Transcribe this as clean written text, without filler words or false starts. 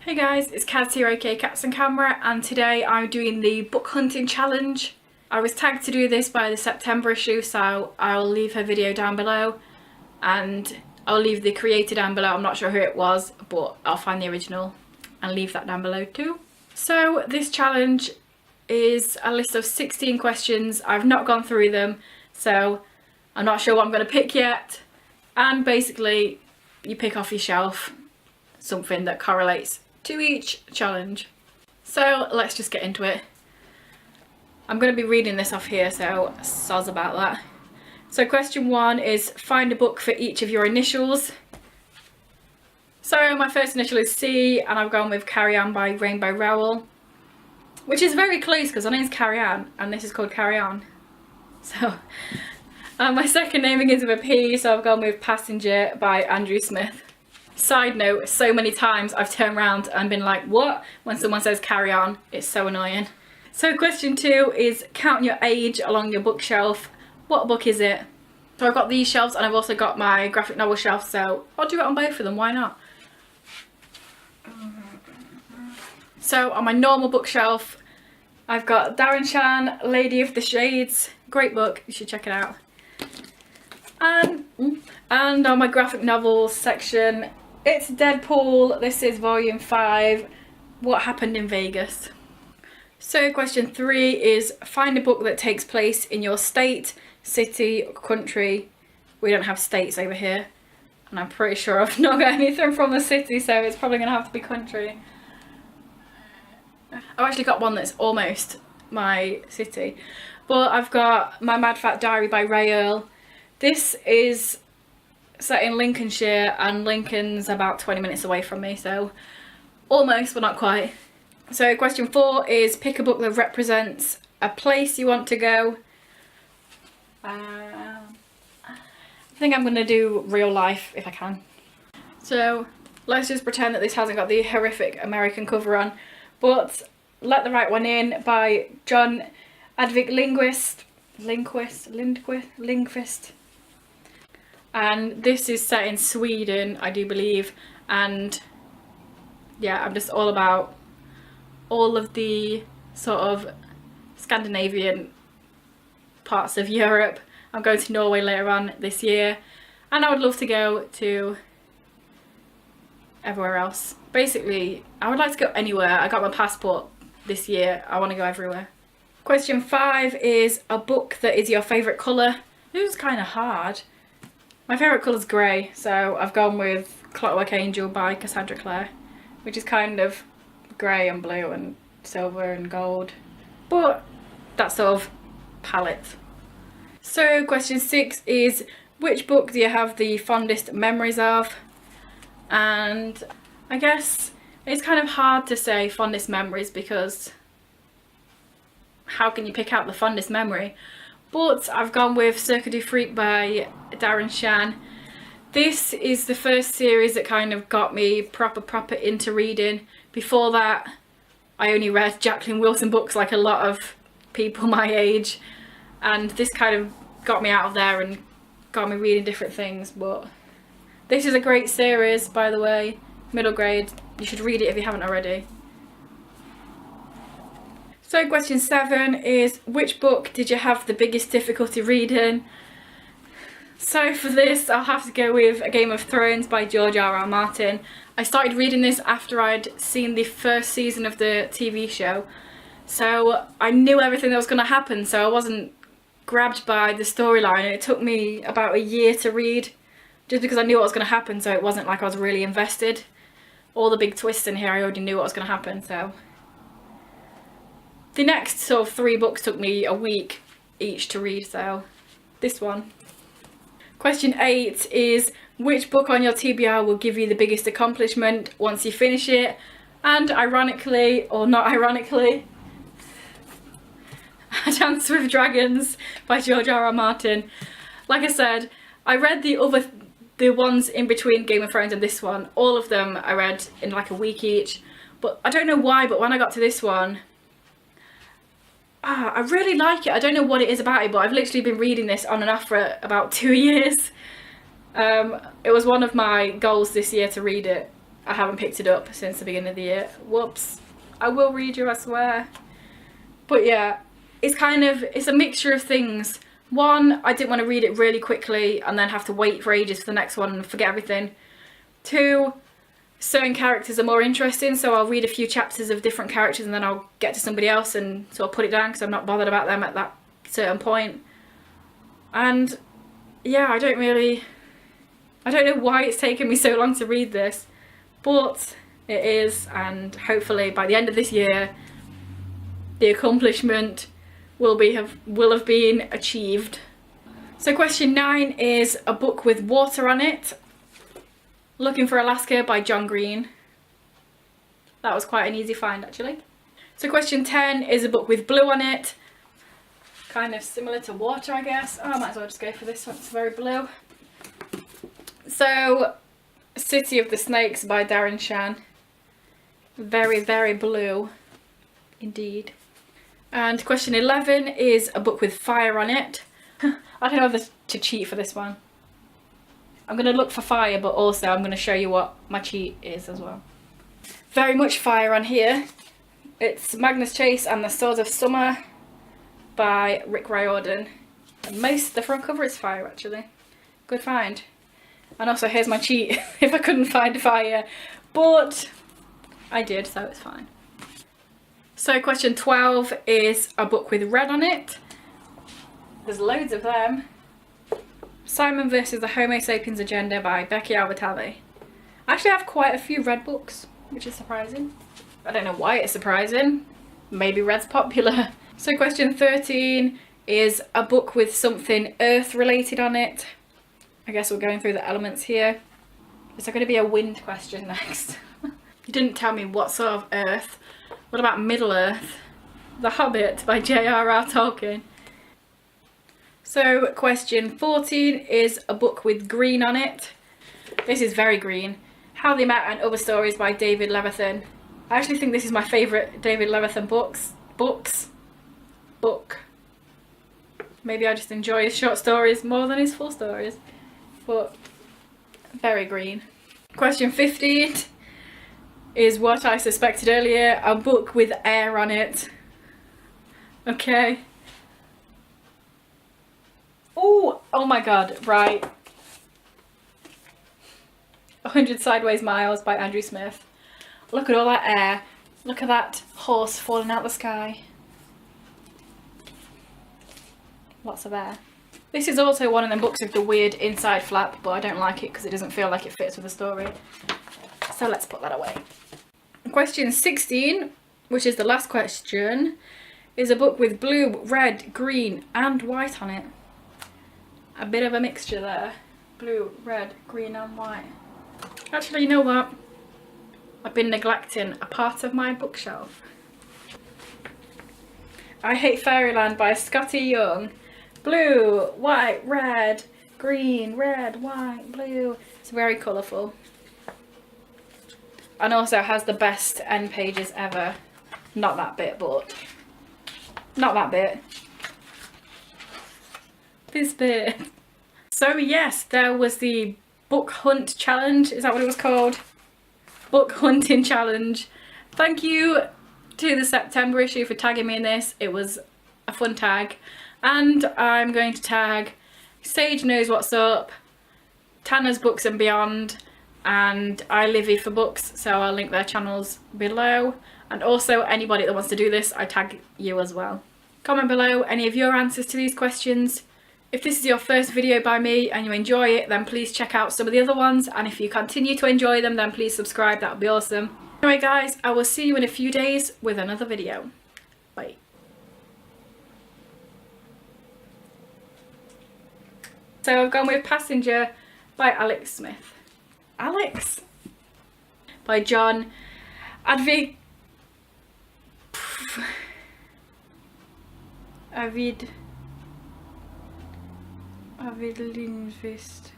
Hey guys, it's Kaz here, aka Cats and Camera, and today I'm doing the book hunting challenge. I was tagged to do this by the September issue, so I'll leave her video down below and I'll leave the creator down below. I'm not sure who it was, but I'll find the original and leave that down below too. So this challenge is a list of 16 questions. I've not gone through them, so I'm not sure what I'm going to pick yet. And basically, you pick off your shelf something that correlates to each challenge. So let's just get into it. I'm going to be reading this off here, so soz about that. So question 1 is find a book for each of your initials. So my first initial is C, and I've gone with Carry On by Rainbow Rowell, which is very close because her name's Carry On and this is called Carry On. So my second name begins with a P, so I've gone with Passenger by Andrew Smith. Side note, so many times I've turned around and been like, what? When someone says Carry On, it's so annoying. So question 2 is count your age along your bookshelf. What book is it? So I've got these shelves and I've also got my graphic novel shelf, so I'll do it on both of them, why not? So on my normal bookshelf, I've got Darren Shan, Lady of the Shades. Great book, you should check it out. And on my graphic novels section, it's Deadpool. This is volume 5, What Happened in Vegas. So question 3 is find a book that takes place in your state, city, or country. We don't have states over here, and I'm pretty sure I've not got anything from the city, so it's probably going to have to be country. I've actually got one that's almost my city, but I've got My Mad Fat Diary by Ray Earl. This is set in Lincolnshire, and Lincoln's about 20 minutes away from me, so almost but not quite. So question 4 is pick a book that represents a place you want to go. I think I'm going to do real life if I can. So let's just pretend that this hasn't got the horrific American cover on, but Let the Right One In by John Advik Lindqvist. And this is set in Sweden, I do believe, and yeah, I'm just all about all of the sort of Scandinavian parts of Europe. I'm going to Norway later on this year, and I would love to go to everywhere else. Basically, I would like to go anywhere. I got my passport this year, I want to go everywhere. Question 5 is a book that is your favourite colour. This is kind of hard. My favourite colour is grey, so I've gone with Clockwork Angel by Cassandra Clare, which is kind of grey and blue and silver and gold, but that sort of palette. So question 6 is which book do you have the fondest memories of? And I guess it's kind of hard to say fondest memories because how can you pick out the fondest memory? But I've gone with Cirque du Freak by Darren Shan. This is the first series that kind of got me proper into reading. Before that, I only read Jacqueline Wilson books like a lot of people my age, and this kind of got me out of there and got me reading different things. But this is a great series, by the way, middle grade. You should read it if you haven't already. So question 7 is which book did you have the biggest difficulty reading? So for this I'll have to go with A Game of Thrones by George R.R. Martin. I started reading this after I'd seen the first season of the TV show, so I knew everything that was going to happen, so I wasn't grabbed by the storyline, and it took me about a year to read just because I knew what was going to happen, so it wasn't like I was really invested. All the big twists in here I already knew what was going to happen, so the next sort of 3 books took me a week each to read, so this one. Question 8 is which book on your TBR will give you the biggest accomplishment once you finish it? And ironically, or not ironically, A Dance with Dragons by George R.R. Martin. Like I said, I read the ones in between Game of Thrones and this one. All of them I read in like a week each, but I don't know why, but when I got to this one, I really like it. I don't know what it is about it, but I've literally been reading this on and off for about 2 years. It was one of my goals this year to read it, I haven't picked it up since the beginning of the year. Whoops. I will read you, I swear. But yeah, it's a mixture of things. One, I didn't want to read it really quickly and then have to wait for ages for the next one and forget everything. Two, certain characters are more interesting, so I'll read a few chapters of different characters and then I'll get to somebody else and sort of put it down because I'm not bothered about them at that certain point. And yeah, I don't know why it's taken me so long to read this, but it is, and hopefully by the end of this year the accomplishment will have been achieved. So question 9 is a book with water on it. Looking for Alaska by John Green. That was quite an easy find actually. So question 10 is a book with blue on it. Kind of similar to water, I guess. Oh, I might as well just go for this one, it's very blue. So City of the Snakes by Darren Shan. Very, very blue indeed. And question 11 is a book with fire on it. I don't know whether to cheat for this one. I'm going to look for fire, but also I'm going to show you what my cheat is as well. Very much fire on here. It's Magnus Chase and the Swords of Summer by Rick Riordan. And the front cover is fire actually. Good find. And also here's my cheat if I couldn't find fire, but I did, so it's fine. So question 12 is a book with red on it. There's loads of them. Simon versus the Homo Sapiens Agenda by Becky Albertalli. I actually have quite a few red books, which is surprising. I don't know why it's surprising. Maybe red's popular. So question 13 is a book with something earth related on it. I guess we're going through the elements here. Is there going to be a wind question next? You didn't tell me what sort of earth. What about Middle Earth? The Hobbit by J.R.R. Tolkien. So question 14 is a book with green on it. This is very green. How They Met and Other Stories by David Levithan. I actually think this is my favourite David Levithan book. Maybe I just enjoy his short stories more than his full stories. But very green. Question 15 is what I suspected earlier, a book with air on it. Okay. Oh my god, right. 100 Sideways Miles by Andrew Smith. Look at all that air. Look at that horse falling out the sky. Lots of air. This is also one of them books with the weird inside flap, but I don't like it because it doesn't feel like it fits with the story. So let's put that away. Question 16, which is the last question, is a book with blue, red, green and white on it. A bit of a mixture there. Blue, red, green and white. Actually, you know what? I've been neglecting a part of my bookshelf. I Hate Fairyland by Scotty Young. Blue, white, red, green, red, white, blue. It's very colourful. And also has the best end pages ever. Not that bit, but not that bit. This bit. So yes, there was the book hunt challenge. Is that what it was called? Book hunting challenge. Thank you to the September issue for tagging me in this. It was a fun tag. And I'm going to tag Sage Knows What's Up, Tanner's Books and Beyond, and I Livy for Books, so I'll link their channels below. And also anybody that wants to do this, I tag you as well. Comment below any of your answers to these questions. If this is your first video by me and you enjoy it, then please check out some of the other ones, and if you continue to enjoy them, then please subscribe, that would be awesome. Anyway guys, I will see you in a few days with another video. Bye. So I've gone with Passenger by Alex Smith. Alex? By John Avid Lindqvist.